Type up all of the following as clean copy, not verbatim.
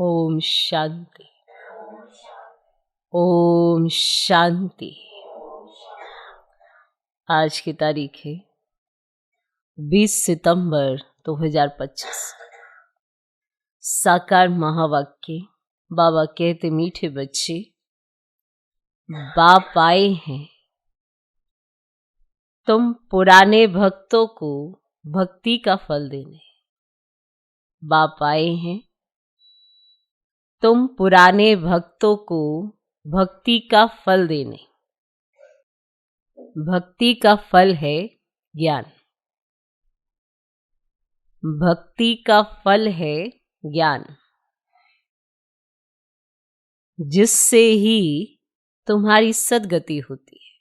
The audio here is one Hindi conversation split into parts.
ओम शांति। ओम शांति। आज की तारीख है 20 सितंबर 2025। साकार महावाक्य। बाबा कहते, मीठे बच्चे, बाप आए हैं तुम पुराने भक्तों को भक्ति का फल देने। बाप आए हैं तुम पुराने भक्तों को भक्ति का फल देने। भक्ति का फल है ज्ञान। भक्ति का फल है ज्ञान, जिससे ही तुम्हारी सद्गति होती है।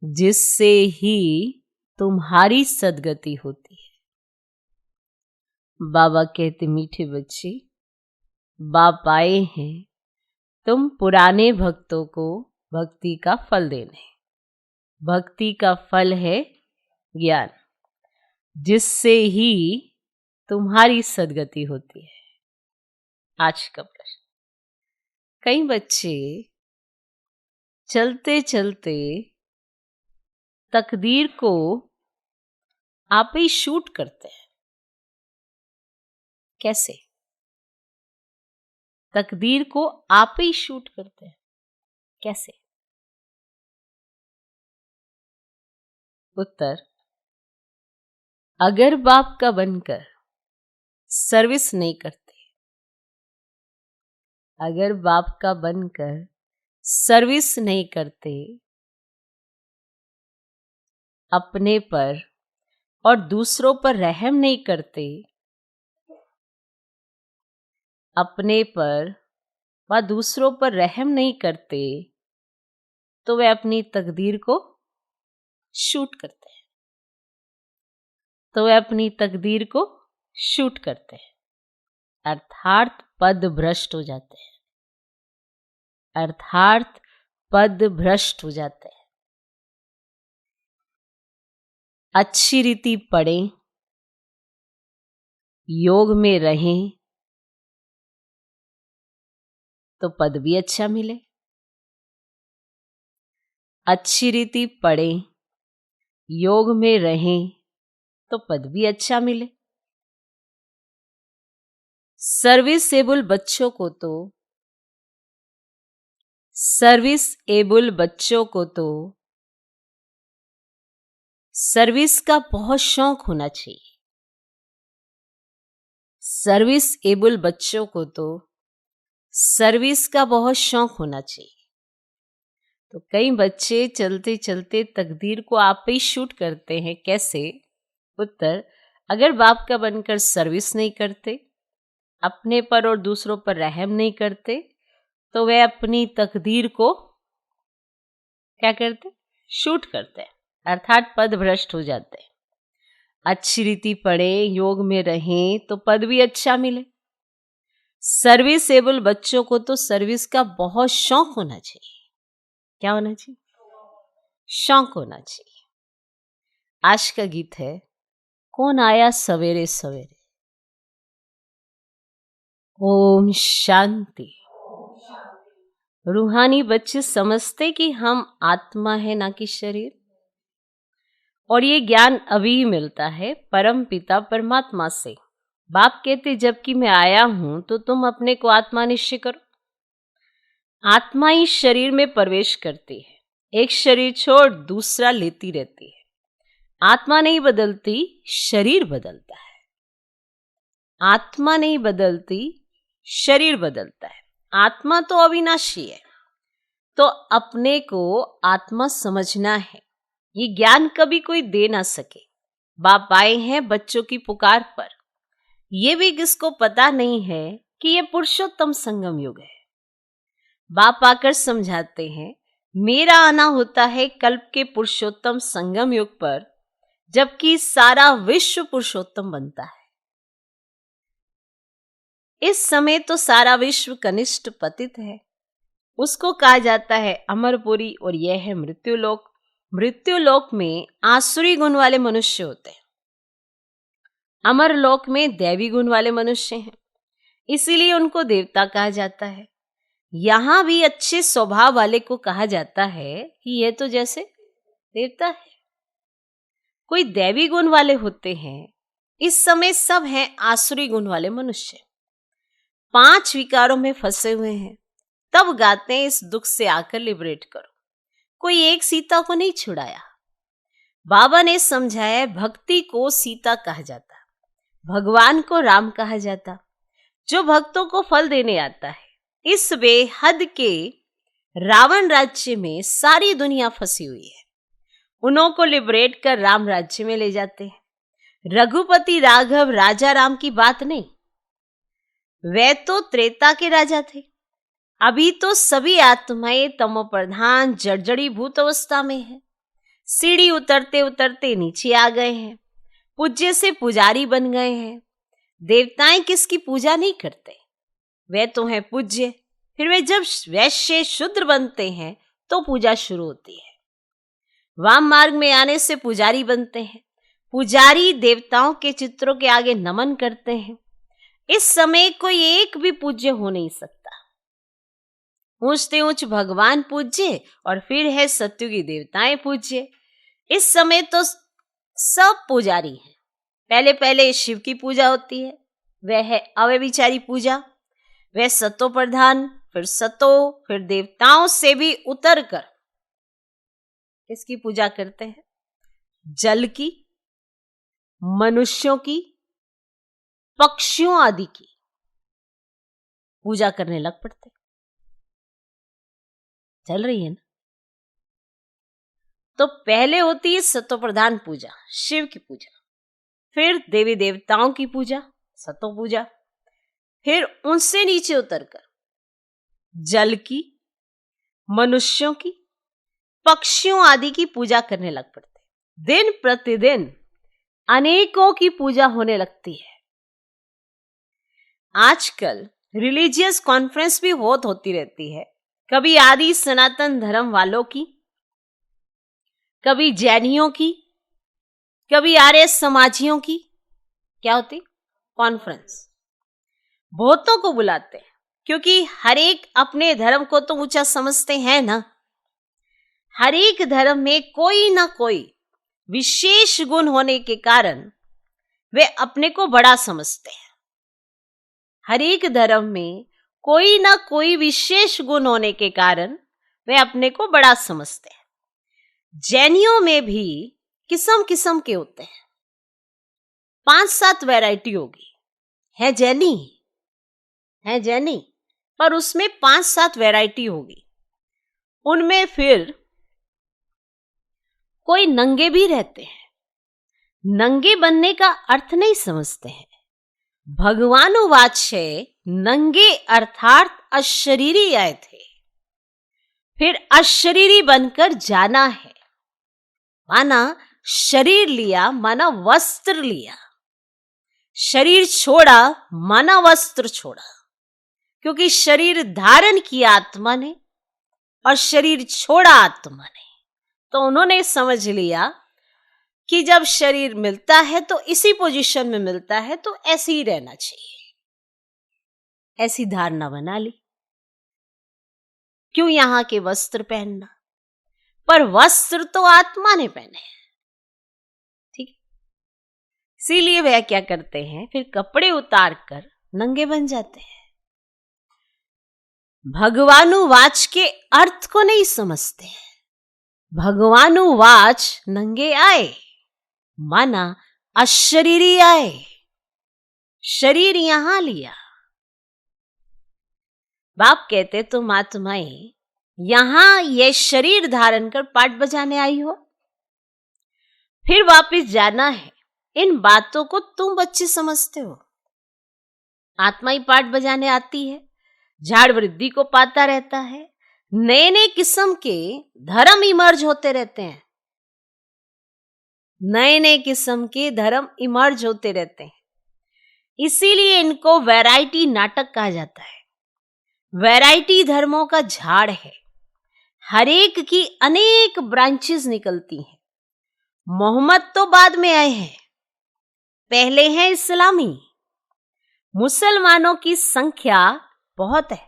जिससे ही तुम्हारी सद्गति होती है। बाबा कहते, मीठे बच्चे, बाप आए हैं तुम पुराने भक्तों को भक्ति का फल देने। भक्ति का फल है ज्ञान, जिससे ही तुम्हारी सद्गति होती है। आज का प्रश्न। कई बच्चे चलते चलते तकदीर को आप ही शूट करते हैं। कैसे? तकदीर को आप ही शूट करते हैं। कैसे? उत्तर, अगर बाप का बनकर सर्विस नहीं करते, अगर बाप का बनकर सर्विस नहीं करते, अपने पर और दूसरों पर रहम नहीं करते, अपने पर व दूसरों पर रहम नहीं करते, तो वे अपनी तकदीर को शूट करते हैं। तो वे अपनी तकदीर को शूट करते हैं, अर्थात पद भ्रष्ट हो जाते हैं। अर्थात पद भ्रष्ट हो जाते हैं। अच्छी रीति पढ़ें, योग में रहें, तो पद भी अच्छा मिले। अच्छी रीति पढ़ें, योग में रहें, तो पद भी अच्छा मिले। सर्विस एबल बच्चों को तो सर्विस का बहुत शौक होना चाहिए। सर्विस एबल बच्चों को तो सर्विस का बहुत शौक होना चाहिए। तो कई बच्चे चलते चलते तकदीर को आप ही शूट करते हैं। कैसे? उत्तर, अगर बाप का बनकर सर्विस नहीं करते, अपने पर और दूसरों पर रहम नहीं करते, तो वे अपनी तकदीर को क्या करते? शूट करते हैं, अर्थात पद भ्रष्ट हो जाते हैं। अच्छी रीति पढ़ें, योग में रहें, तो पद भी अच्छा मिले। सर्विस एबल बच्चों को तो सर्विस का बहुत शौक होना चाहिए। क्या होना चाहिए? शौक होना चाहिए। आज का गीत है, कौन आया सवेरे सवेरे। ओम शांति। रूहानी बच्चे समझते कि हम आत्मा है, ना कि शरीर। और ये ज्ञान अभी ही मिलता है परम पिता परमात्मा से। बाप कहते, जबकि मैं आया हूं तो तुम अपने को आत्मा निश्चय करो। आत्मा ही शरीर में प्रवेश करती है, एक शरीर छोड़ दूसरा लेती रहती है। आत्मा नहीं बदलती, शरीर बदलता है। आत्मा नहीं बदलती, शरीर बदलता है। आत्मा तो अविनाशी है, तो अपने को आत्मा समझना है। ये ज्ञान कभी कोई दे ना सके। बाप आए हैं बच्चों की पुकार पर। ये भी किसको पता नहीं है कि ये पुरुषोत्तम संगम युग है। बाप आकर समझाते हैं, मेरा आना होता है कल्प के पुरुषोत्तम संगम युग पर, जबकि सारा विश्व पुरुषोत्तम बनता है। इस समय तो सारा विश्व कनिष्ठ पतित है। उसको कहा जाता है अमरपुरी, और यह है मृत्युलोक। मृत्युलोक में आसुरी गुण वाले मनुष्य होते हैं। अमरलोक में दैवी गुण वाले मनुष्य हैं। इसीलिए उनको देवता कहा जाता है। यहाँ भी अच्छे स्वभाव वाले को कहा जाता है कि यह तो जैसे देवता है। कोई दैवी गुण वाले होते हैं, इस समय सब हैं आसुरी गुण वाले मनुष्य। 5 विकारों में फंसे हुए हैं, तब गाते हैं इस दुख से आकर लिबरेट करो। कोई एक सीता को नहीं छुड़ाया। बाबा ने समझाया भक्ति को सीता कहा जाता, भगवान को राम कहा जाता, जो भक्तों को फल देने आता है। इस बेहद के रावण राज्य में सारी दुनिया फंसी हुई है, उन्हों को लिबरेट कर राम राज्य में ले जाते हैं। रघुपति राघव राजा राम की बात नहीं, वे तो त्रेता के राजा थे। अभी तो सभी आत्माएं तमो प्रधान जर्जरी भूत अवस्था में है। सीढ़ी उतरते उतरते नीचे आ गए हैं, पूज्य से पुजारी बन गए हैं। देवताएं किसकी पूजा नहीं करते, वे तो हैं पूज्य। फिर वे जब वैश्य शूद्र बनते हैं तो पूजा शुरू होती है। वाम मार्ग में आने से पुजारी बनते हैं। पुजारी देवताओं के चित्रों के आगे नमन करते हैं। इस समय कोई एक भी पूज्य हो नहीं सकता। ऊंचते ऊंच भगवान पूज्य और फिर है सत्युगी देवताएं पूज्य। इस समय तो सब पुजारी हैं। पहले पहले शिव की पूजा होती है, वह है अव्यभिचारी पूजा। वह सतो प्रधान, फिर सतो, फिर देवताओं से भी उतर कर किसकी पूजा करते हैं? जल की, मनुष्यों की, पक्षियों आदि की पूजा करने लग पड़ते। चल रही है ना? तो पहले होती है सतो प्रधान पूजा, शिव की पूजा, फिर देवी देवताओं की पूजा, सतो पूजा, फिर उनसे नीचे उतरकर जल की, मनुष्यों की, पक्षियों आदि की पूजा करने लग पड़ते। दिन प्रतिदिन अनेकों की पूजा होने लगती है। आजकल रिलीजियस कॉन्फ्रेंस भी होती रहती है, कभी आदि सनातन धर्म वालों की, कभी जैनियों की, कभी आर्य समाजियों की। क्या होती? कॉन्फ्रेंस। बहुतों को बुलाते हैं, क्योंकि हर एक अपने धर्म को तो ऊंचा समझते हैं ना। हर एक धर्म में कोई ना कोई विशेष गुण होने के कारण वे अपने को बड़ा समझते हैं। हर एक धर्म में कोई ना कोई विशेष गुण होने के कारण वे अपने को बड़ा समझते हैं। जैनियों में भी किस्म किस्म के होते हैं, 5-7 वैरायटी होगी। है जैनी, पर उसमें 5-7 वैरायटी होगी। उनमें फिर कोई नंगे भी रहते हैं। नंगे बनने का अर्थ नहीं समझते हैं। भगवानुवाच है, नंगे अर्थात अशरीरी आए थे, फिर अशरीरी बनकर जाना है। माना शरीर लिया, माना वस्त्र लिया। शरीर छोड़ा, माना वस्त्र छोड़ा। क्योंकि शरीर धारण किया आत्मा ने और शरीर छोड़ा आत्मा ने, तो उन्होंने समझ लिया कि जब शरीर मिलता है तो इसी पोजीशन में मिलता है, तो ऐसे ही रहना चाहिए। ऐसी धारणा बना ली। क्यों यहां के वस्त्र पहनना? पर वस्त्र तो आत्मा ने पहने हैं, ठीक। इसीलिए वह क्या करते हैं, फिर कपड़े उतार कर नंगे बन जाते हैं। भगवानुवाच के अर्थ को नहीं समझते हैं। भगवानुवाच नंगे आए, माना अशरीरी आए, शरीर यहां लिया। बाप कहते तुम आत्माएं यहां ये शरीर धारण कर पाठ बजाने आई हो, फिर वापस जाना है। इन बातों को तुम बच्चे समझते हो। आत्मा ही पाठ बजाने आती है, झाड़ वृद्धि को पाता रहता है। नए नए किस्म के धर्म इमर्ज होते रहते हैं। नए नए किस्म के धर्म इमर्ज होते रहते हैं। इसीलिए इनको वैरायटी नाटक कहा जाता है। वैरायटी धर्मों का झाड़ है। हर एक की अनेक ब्रांचेस निकलती हैं। मोहम्मद तो बाद में आए हैं, पहले हैं इस्लामी। मुसलमानों की संख्या बहुत है।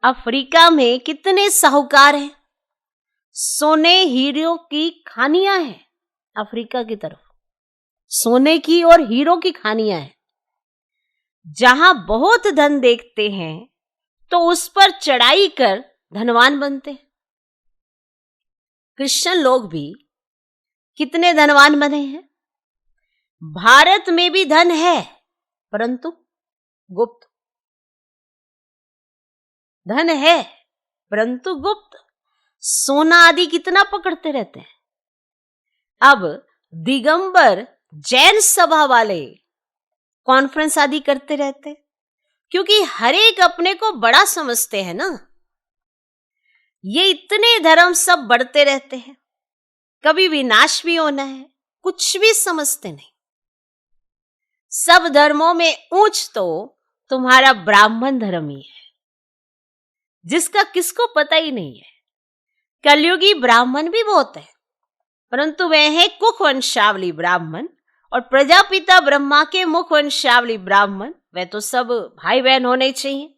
अफ्रीका में कितने साहूकार हैं, सोने हीरो की खानियां हैं। अफ्रीका की तरफ सोने की और हीरो की खानियां हैं। जहां बहुत धन देखते हैं तो उस पर चढ़ाई कर धनवान बनते हैं। क्रिश्चियन लोग भी कितने धनवान बने हैं। भारत में भी धन है, परंतु गुप्त धन है, परंतु गुप्त। सोना आदि कितना पकड़ते रहते हैं। अब दिगंबर जैन सभा वाले कॉन्फ्रेंस आदि करते रहते, क्योंकि हर एक अपने को बड़ा समझते हैं ना। ये इतने धर्म सब बढ़ते रहते हैं, कभी विनाश भी होना है, कुछ भी समझते नहीं। सब धर्मों में ऊंच तो तुम्हारा ब्राह्मण धर्म ही है, जिसका किसको पता ही नहीं है। कलयुगी ब्राह्मण भी बहुत है, परंतु वह है कुख वंशावली ब्राह्मण, और प्रजापिता ब्रह्मा के मुख वंशावली ब्राह्मण। वे तो सब भाई बहन होने चाहिए।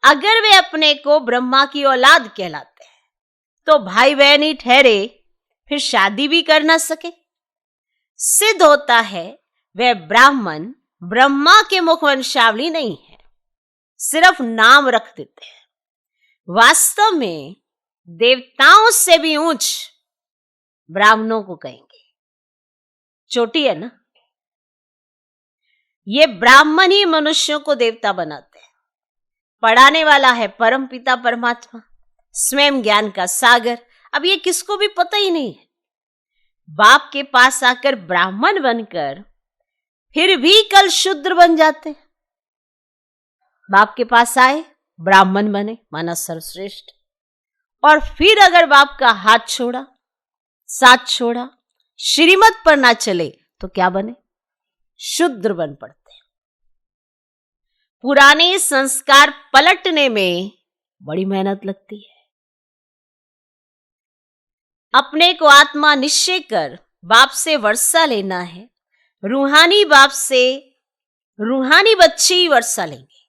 अगर वे अपने को ब्रह्मा की औलाद कहलाते हैं तो भाई बहन ही ठहरे, फिर शादी भी कर ना सके। सिद्ध होता है वह ब्राह्मण ब्रह्मा के मुख वंशावली नहीं है, सिर्फ नाम रख देते हैं। वास्तव में देवताओं से भी ऊंच ब्राह्मणों को कहेंगे। चोटी है ना। ये ब्राह्मण ही मनुष्यों को देवता बनाते हैं। पढ़ाने वाला है परम पिता परमात्मा, स्वयं ज्ञान का सागर। अब ये किसको भी पता ही नहीं है। बाप के पास आकर ब्राह्मण बनकर फिर भी कल शूद्र बन जाते। बाप के पास आए, ब्राह्मण बने, माना सर्वश्रेष्ठ, और फिर अगर बाप का हाथ छोड़ा, साथ छोड़ा, श्रीमत पर ना चले तो क्या बने? शूद्र बन पड़ते। पुराने संस्कार पलटने में बड़ी मेहनत लगती है। अपने को आत्मा निश्चय कर बाप से वर्षा लेना है। रूहानी बाप से रूहानी बच्चे ही वर्षा लेंगे।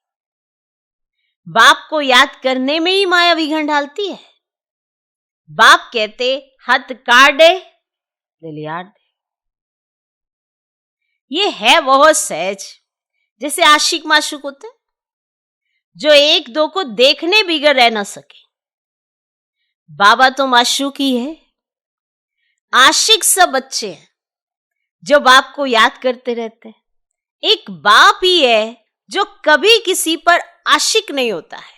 बाप को याद करने में ही माया विघन डालती है। बाप कहते हथ काट दे, लिलियार दे। ये है बहुत सहज, जैसे आशिक माशुक होते हैं, जो एक दो को देखने बिगर रह ना सके। बाबा तो माशुक ही है। आशिक सब बच्चे हैं जो बाप को याद करते रहते हैं। एक बाप ही है जो कभी किसी पर आशिक नहीं होता है,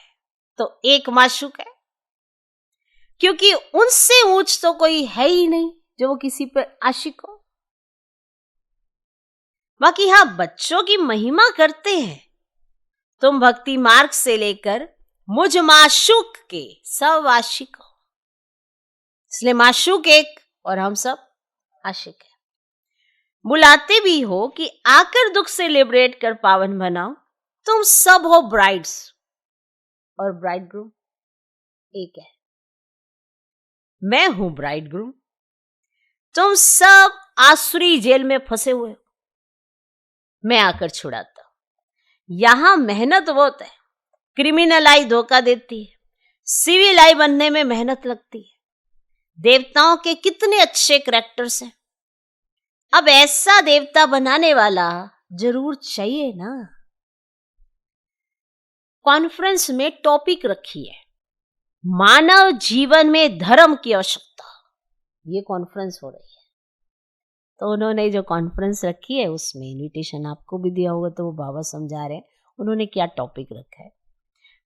तो एक माशुक है, क्योंकि उनसे ऊंच तो कोई है ही नहीं जो वो किसी पर आशिक हो। बाकी हाँ, बच्चों की महिमा करते हैं। तुम भक्ति मार्ग से लेकर मुझ माशूक के सब आशिक हो, इसलिए माशूक एक और हम सब आशिक है। बुलाते भी हो कि आकर दुख से लिबरेट कर पावन बनाओ। तुम सब हो ब्राइड्स और ब्राइड ग्रूम एक है। मैं हूं ब्राइड ग्रूम, तुम सब आसुरी जेल में फंसे हुए हो, मैं आकर छुड़ाता हूं। यहां मेहनत बहुत है। क्रिमिनल आई धोखा देती है, सिविल आई बनने में मेहनत लगती है। देवताओं के कितने अच्छे कैरेक्टर्स हैं। अब ऐसा देवता बनाने वाला जरूर चाहिए ना। कॉन्फ्रेंस में टॉपिक रखी है मानव जीवन में धर्म की आवश्यकता। ये कॉन्फ्रेंस हो रही है, तो उन्होंने जो कॉन्फ्रेंस रखी है उसमें इनविटेशन आपको भी दिया होगा, तो वो बाबा समझा रहे हैं उन्होंने क्या टॉपिक रखा है।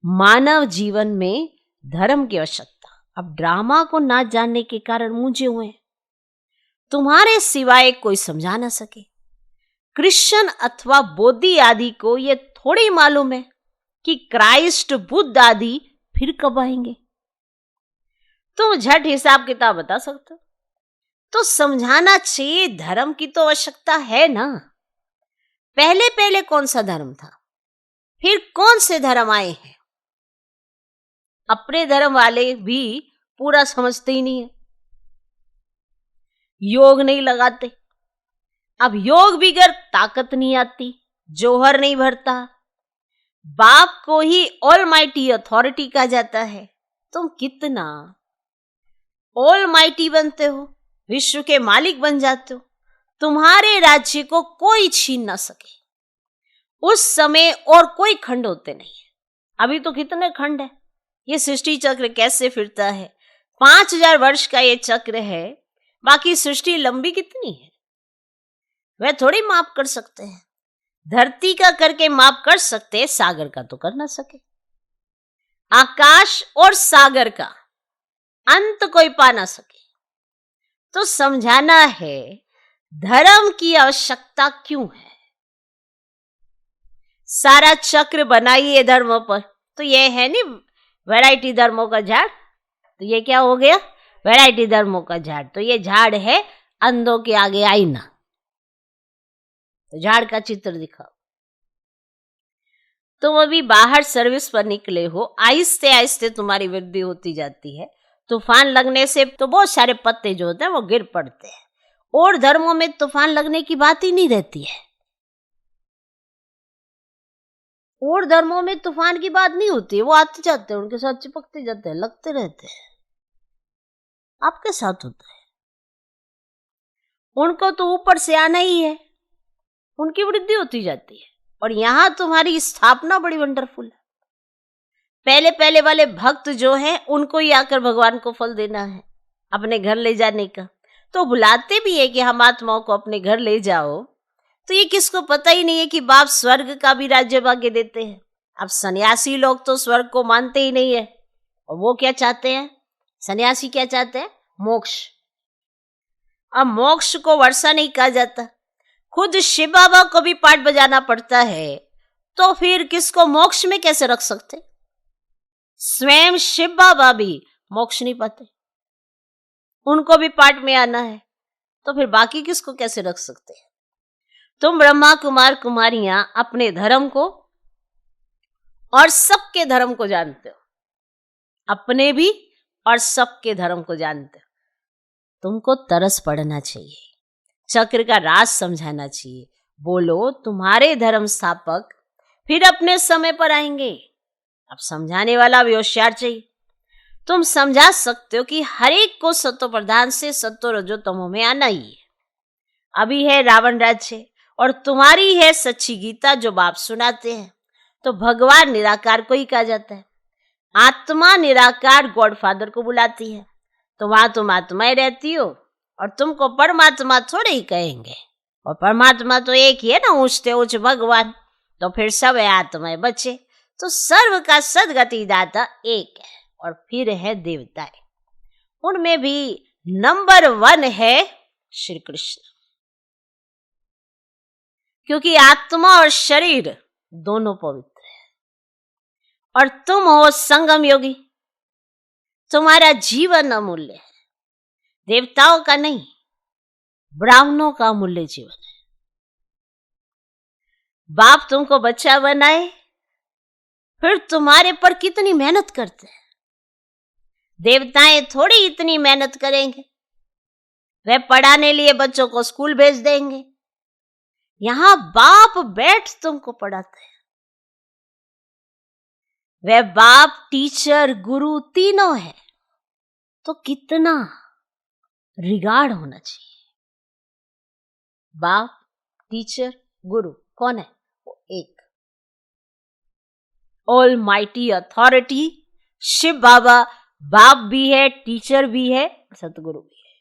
मानव जीवन में धर्म की आवश्यकता। अब ड्रामा को ना जानने के कारण मुझे हुए, तुम्हारे सिवाय कोई समझा ना सके। क्रिश्चियन अथवा बोधी आदि को ये थोड़ी मालूम है कि क्राइस्ट बुद्ध आदि फिर कब आएंगे। तुम झट हिसाब किताब बता सकते हो, तो समझाना चाहिए। धर्म की तो आवश्यकता है ना। पहले पहले कौन सा धर्म था, फिर कौन से धर्म आए हैं। अपने धर्म वाले भी पूरा समझते ही नहीं है, योग नहीं लगाते। अब योग बिगर ताकत नहीं आती, जोहर नहीं भरता, बाप को ही ऑलमाइटी अथॉरिटी कहा जाता है। तुम कितना ऑलमाइटी बनते हो, विश्व के मालिक बन जाते हो, तुम्हारे राज्य को कोई छीन ना सके। उस समय और कोई खंड होते नहीं है। अभी तो कितने खंड है, ये सृष्टि चक्र कैसे फिरता है, 5000 वर्ष का ये चक्र है। बाकी सृष्टि लंबी कितनी है, वह थोड़ी माप कर सकते हैं। धरती का करके माप कर सकते हैं, सागर का तो कर ना सके। आकाश और सागर का अंत कोई पा ना सके। तो समझाना है धर्म की आवश्यकता क्यों है। सारा चक्र बनाइए धर्मों पर, तो ये है नहीं वैरायटी धर्मों का झाड़। तो ये क्या हो गया, वैरायटी धर्मों का झाड़। तो ये झाड़ है अंधों के आगे आईना। तो झाड़ का चित्र दिखाओ। तुम अभी बाहर सर्विस पर निकले हो, आहिस्ते आहिस्ते तुम्हारी वृद्धि होती जाती है। तूफान लगने से तो बहुत सारे पत्ते जो होते हैं वो गिर पड़ते हैं। और धर्मों में तूफान लगने की बात ही नहीं रहती है। और धर्मों में तूफान की बात नहीं होती है, वो आते जाते हैं, उनके साथ चिपकते जाते हैं, लगते रहते हैं। आपके साथ होता है, उनको तो ऊपर से आना ही है, उनकी वृद्धि होती जाती है। और यहां तुम्हारी स्थापना बड़ी वंडरफुल है। पहले पहले वाले भक्त जो हैं उनको ही आकर भगवान को फल देना है, अपने घर ले जाने का। तो बुलाते भी है कि हम आत्माओं को अपने घर ले जाओ। तो ये किसको पता ही नहीं है कि बाप स्वर्ग का भी राज्य भाग्य देते हैं। अब सन्यासी लोग तो स्वर्ग को मानते ही नहीं है, और वो क्या चाहते हैं, सन्यासी क्या चाहते हैं, मोक्ष। अब मोक्ष को वर्षा नहीं कहा जाता, खुद शिव बाबा को भी पाठ बजाना पड़ता है, तो फिर किसको मोक्ष में कैसे रख सकते। स्वयं शिव बाबा भी मोक्ष नहीं पाते, उनको भी पाठ में आना है, तो फिर बाकी किसको कैसे रख सकते हैं। तुम ब्रह्मा कुमार कुमारियां अपने धर्म को और सबके धर्म को जानते हो, अपने भी और सबके धर्म को जानते हो। तुमको तरस पड़ना चाहिए, चक्र का राज समझाना चाहिए। बोलो तुम्हारे धर्म स्थापक फिर अपने समय पर आएंगे। अब समझाने वाला भी होशियार चाहिए। तुम समझा सकते हो कि हर एक को सत्व प्रधान से सत्व रजो तमो में आना ही है। अभी है रावण राज्य और तुम्हारी है सच्ची गीता जो बाप सुनाते हैं। तो भगवान निराकार को ही कहा जाता है। आत्मा निराकार गॉडफादर को बुलाती है। तो वहां तुम आत्माएं रहती हो और तुमको परमात्मा थोड़े ही कहेंगे। और परमात्मा तो एक ही है ना, ऊंचते ऊंच भगवान। तो फिर सब आत्माएं बचे। तो सर्व का सदगति दाता एक है। और फिर है देवताएं, उनमें भी नंबर 1 है श्री कृष्ण। क्योंकि आत्मा और शरीर दोनों पवित्र है। और तुम हो संगम योगी, तुम्हारा जीवन अमूल्य है। देवताओं का नहीं, ब्राह्मणों का अमूल्य जीवन है। बाप तुमको बच्चा बनाए, फिर तुम्हारे पर कितनी मेहनत करते हैं। देवताएं थोड़ी इतनी मेहनत करेंगे, वे पढ़ाने लिए बच्चों को स्कूल भेज देंगे। यहां बाप बैठ तुमको पढ़ाते हैं। वे बाप टीचर गुरु तीनों है। तो कितना रिगार्ड होना चाहिए। बाप टीचर गुरु कौन है, वो एक ऑल माइटी अथॉरिटी शिव बाबा। बाप भी है, टीचर भी है, सतगुरु भी है,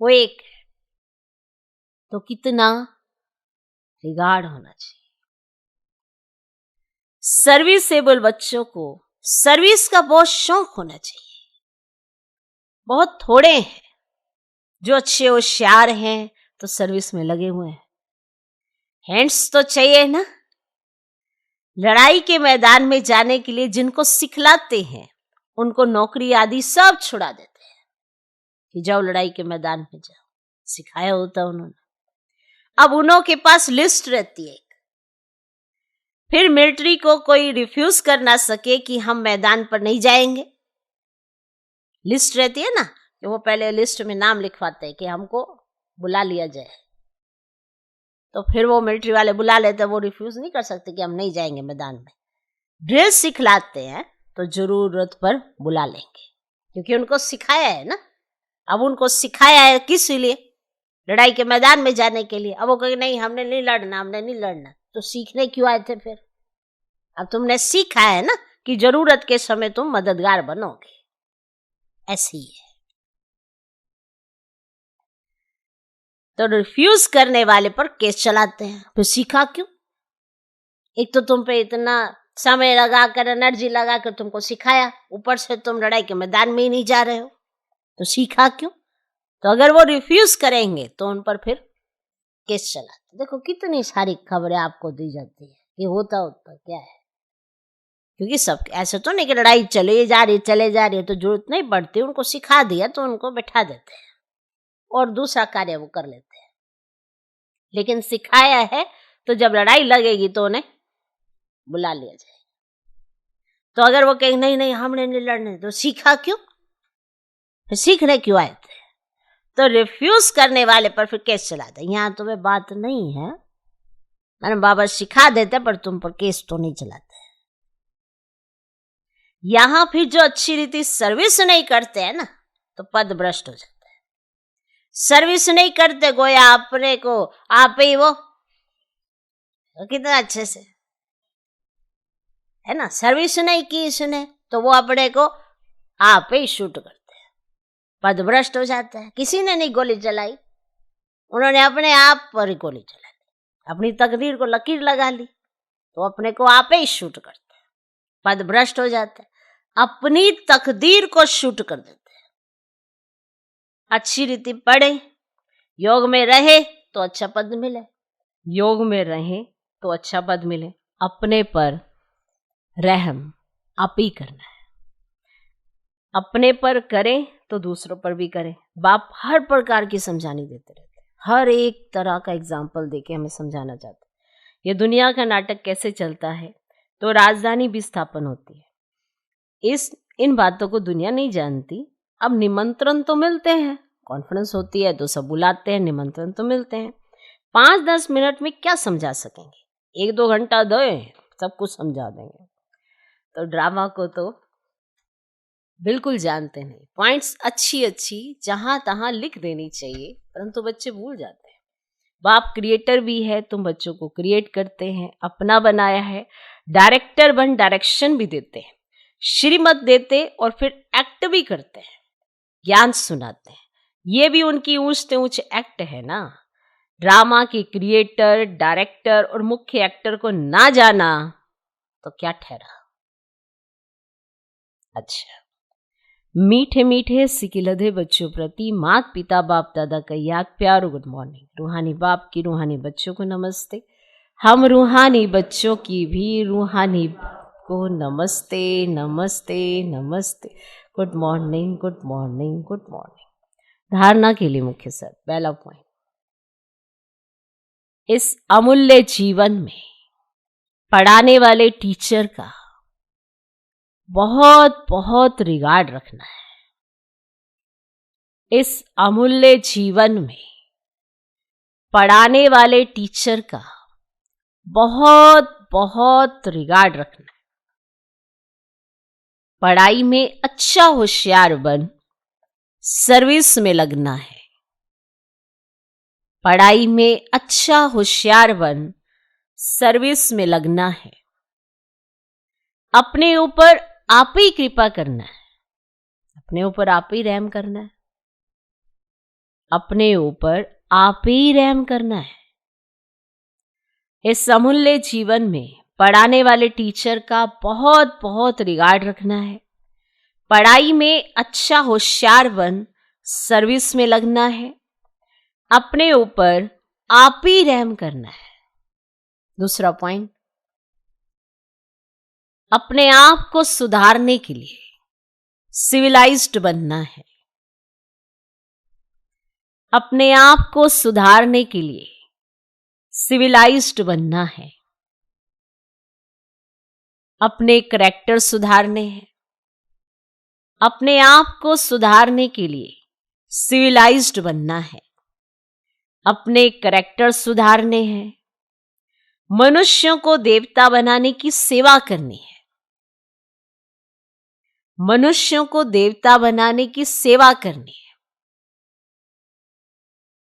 वो एक है। तो कितना रिगार्ड होना चाहिए। सर्विसेबल बच्चों को सर्विस का बहुत शौक होना चाहिए। बहुत थोड़े हैं जो अच्छे होशियार हैं तो सर्विस में लगे हुए हैं। हैंड्स तो चाहिए ना। लड़ाई के मैदान में जाने के लिए जिनको सिखलाते हैं उनको नौकरी आदि सब छुड़ा देते हैं कि जाओ लड़ाई के मैदान में जाओ, सिखाया होता उन्होंने। अब उन्हों के पास लिस्ट रहती है। फिर मिलिट्री को कोई रिफ्यूज कर ना सके कि हम मैदान पर नहीं जाएंगे। लिस्ट रहती है ना, कि वो पहले लिस्ट में नाम लिखवाते हैं कि हमको बुला लिया जाए। तो फिर वो मिलिट्री वाले बुला लेते, वो रिफ्यूज नहीं कर सकते कि हम नहीं जाएंगे मैदान में। ड्रिल सिखलाते हैं तो जरूरत पर बुला लेंगे, क्योंकि उनको सिखाया है ना। अब उनको सिखाया है किस लिए? लड़ाई के मैदान में जाने के लिए। अब वो कहे नहीं हमने नहीं लड़ना, हमने नहीं लड़ना, तो सीखने क्यों आए थे फिर? अब तुमने सीखा है ना कि जरूरत के समय तुम मददगार बनोगे। ऐसे ही है। तो रिफ्यूज करने वाले पर केस चलाते हैं। फिर सीखा क्यों? एक तो तुम पे इतना समय लगाकर, एनर्जी लगाकर तुमको सिखाया, ऊपर से तुम लड़ाई के मैदान में ही नहीं जा रहे हो, तो सीखा क्यों? तो अगर वो रिफ्यूज करेंगे तो उन पर फिर केस चलाते। देखो कितनी सारी खबरें आपको दी जाती है, ये होता क्या है। क्योंकि सब ऐसे तो नहीं कि लड़ाई चले जा रही है तो जरूरत नहीं पड़ती, उनको सिखा दिया तो उनको बैठा देते हैं और दूसरा कार्य वो कर लेते हैं। लेकिन सिखाया है तो जब लड़ाई लगेगी तो उन्हें बुला लिया जाए। तो अगर वो कहें नहीं नहीं हमने नहीं लड़ने, तो सीखा क्यों? सीखने क्यों आए थे? तो रिफ्यूज करने वाले पर फिर केस चलाते। यहाँ तुम्हें बात नहीं है, मैंने बाबा सिखा देते पर तुम पर केस तो नहीं चलाते। यहां फिर जो अच्छी रीति सर्विस नहीं करते हैं ना, तो पद भ्रष्ट हो जाता है। सर्विस नहीं करते, गोया अपने को आप ही वो कितना अच्छे से है ना, सर्विस नहीं की इसने तो वो अपने को आप ही शूट करते हैं, पद भ्रष्ट हो जाता है। किसी ने नहीं गोली चलाई, उन्होंने अपने आप पर गोली चला ली, अपनी तकदीर को लकीर लगा ली, तो अपने को आप ही शूट करते हैं, पद भ्रष्ट हो जाता है। अपनी तकदीर को शूट कर देते हैं। अच्छी रीति पढ़े, योग में रहे तो अच्छा पद मिले, योग में रहे तो अच्छा पद मिले। अपने पर रहम आप ही करना है, अपने पर करें तो दूसरों पर भी करें। बाप हर प्रकार की समझानी देते रहते हैं, हर एक तरह का एग्जाम्पल देके हमें समझाना चाहते हैं। ये दुनिया का नाटक कैसे चलता है, तो राजधानी भी स्थापन होती है। इन बातों को दुनिया नहीं जानती। अब निमंत्रण तो मिलते हैं, कॉन्फ्रेंस होती है तो सब बुलाते हैं, निमंत्रण तो मिलते हैं। 5-10 मिनट में क्या समझा सकेंगे? 1-2 घंटा दो सब कुछ समझा देंगे। तो ड्रामा को तो बिल्कुल जानते नहीं। पॉइंट्स अच्छी जहां तहां लिख देनी चाहिए, परंतु बच्चे भूल जाते हैं। बाप क्रिएटर भी है, तुम बच्चों को क्रिएट करते हैं, अपना बनाया है। डायरेक्टर बन डायरेक्शन भी देते हैं, श्रीमत देते और फिर एक्ट भी करते हैं, ज्ञान सुनाते हैं। ये भी उनकी ऊंच ऊंच एक्ट है ना। ड्रामा के क्रिएटर, डायरेक्टर और मुख्य एक्टर को ना जाना तो क्या ठहरा? अच्छा, मीठे मीठे सिकिलधे बच्चों प्रति माता पिता बाप दादा का याद, प्यार, गुड मॉर्निंग। रूहानी बाप की रूहानी बच्चों को नमस्ते। हम रूहानी बच्चों की भी रूहानी को नमस्ते नमस्ते नमस्ते। Good morning good morning good morning. धारणा के लिए मुख्य सर, पहला पॉइंट, इस अमूल्य जीवन में पढ़ाने वाले टीचर का बहुत बहुत रिगार्ड रखना है। इस अमूल्य जीवन में पढ़ाने वाले टीचर का बहुत बहुत रिगार्ड रखना है। पढ़ाई में अच्छा होशियार बन सर्विस में लगना है। पढ़ाई में अच्छा होशियार बन सर्विस में लगना है। अपने ऊपर आप ही कृपा करना है, अपने ऊपर आप ही रहम करना है, अपने ऊपर आप ही रहम करना है। इस अमूल्य जीवन में पढ़ाने वाले टीचर का बहुत बहुत रिगार्ड रखना है। पढ़ाई में अच्छा होशियार बन सर्विस में लगना है। अपने ऊपर आप ही रहम करना है। दूसरा पॉइंट, अपने आप को सुधारने के लिए सिविलाइज्ड बनना है। अपने आप को सुधारने के लिए सिविलाइज्ड बनना है। अपने करैक्टर सुधारने हैं। अपने आप को सुधारने के लिए सिविलाइज्ड बनना है। अपने करैक्टर सुधारने हैं, मनुष्यों को देवता बनाने की सेवा करनी है। मनुष्यों को देवता बनाने की सेवा करनी है।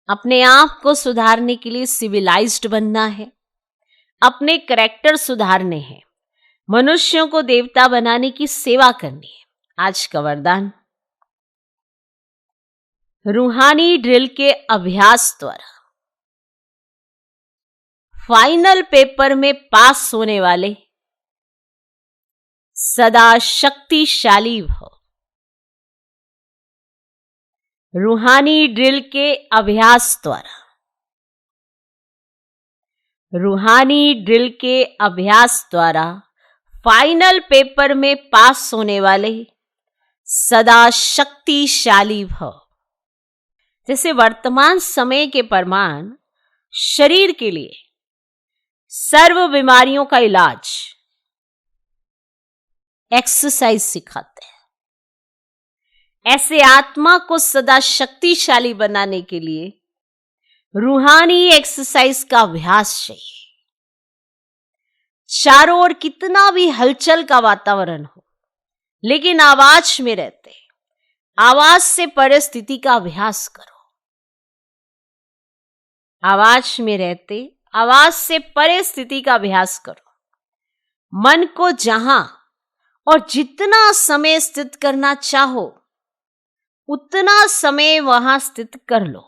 अपने आप को सुधारने के लिए सिविलाइज्ड बनना है, अपने करैक्टर सुधारने हैं, मनुष्यों को देवता बनाने की सेवा करनी है। आज का वरदान, रूहानी ड्रिल के अभ्यास द्वारा फाइनल पेपर में पास होने वाले सदा शक्तिशाली भव। रूहानी ड्रिल के अभ्यास द्वारा, रूहानी ड्रिल के अभ्यास द्वारा फाइनल पेपर में पास होने वाले सदा शक्तिशाली भव। जैसे वर्तमान समय के प्रमाण शरीर के लिए सर्व बीमारियों का इलाज एक्सरसाइज सिखाते हैं, ऐसे आत्मा को सदा शक्तिशाली बनाने के लिए रूहानी एक्सरसाइज का अभ्यास चाहिए। चारों ओर कितना भी हलचल का वातावरण हो, लेकिन आवाज में रहते, आवाज से परे स्थिति का अभ्यास करो। आवाज में रहते, आवाज से परे स्थिति का अभ्यास करो। मन को जहां और जितना समय स्थित करना चाहो उतना समय वहां स्थित कर लो,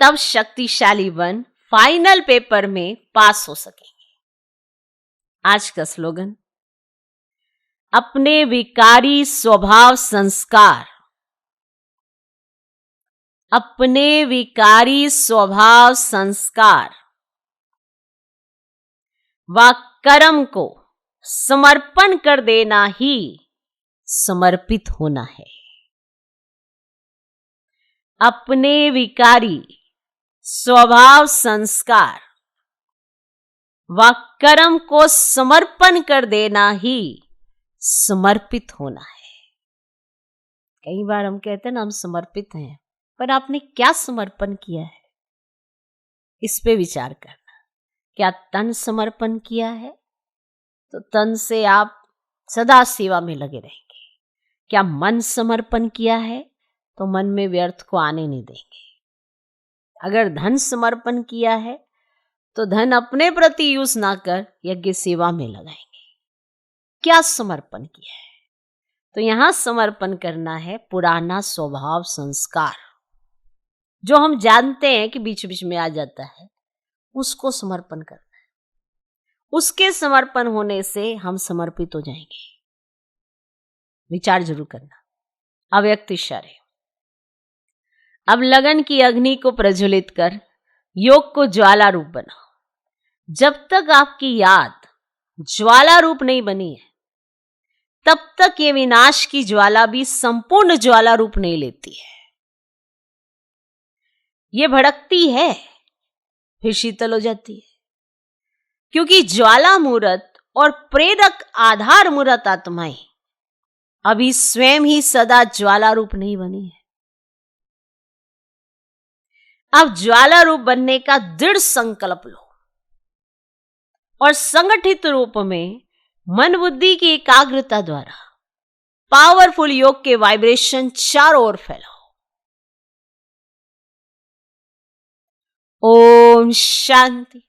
तब शक्तिशाली बन फाइनल पेपर में पास हो सकेंगे। आज का स्लोगन, अपने विकारी स्वभाव संस्कार, अपने विकारी स्वभाव संस्कार व कर्म को समर्पण कर देना ही समर्पित होना है। अपने विकारी स्वभाव संस्कार व कर्म को समर्पण कर देना ही समर्पित होना है। कई बार हम कहते हैं ना, हम समर्पित हैं, पर आपने क्या समर्पण किया है, इस पे विचार करना। क्या तन समर्पण किया है तो तन से आप सदा सेवा में लगे रहेंगे। क्या मन समर्पण किया है तो मन में व्यर्थ को आने नहीं देंगे। अगर धन समर्पण किया है तो धन अपने प्रति यूज ना कर यज्ञ सेवा में लगाएंगे। क्या समर्पण किया है, तो यहां समर्पण करना है पुराना स्वभाव संस्कार, जो हम जानते हैं कि बीच बीच में आ जाता है, उसको समर्पण करना है। उसके समर्पण होने से हम समर्पित हो जाएंगे। विचार जरूर करना। अव्यक्त इशारे। अब लगन की अग्नि को प्रज्वलित कर योग को ज्वाला रूप बनाओ। जब तक आपकी याद ज्वाला रूप नहीं बनी है, तब तक ये विनाश की ज्वाला भी संपूर्ण ज्वाला रूप नहीं लेती है। ये भड़कती है, फिर शीतल हो जाती है, क्योंकि ज्वाला मूर्त और प्रेरक आधार मूर्त आत्माएं अभी स्वयं ही सदा ज्वाला रूप नहीं बनी है। अब ज्वाला रूप बनने का दृढ़ संकल्प लो और संगठित रूप में मन बुद्धि की एकाग्रता द्वारा पावरफुल योग के वाइब्रेशन चारों ओर फैलाओ। ओम शांति।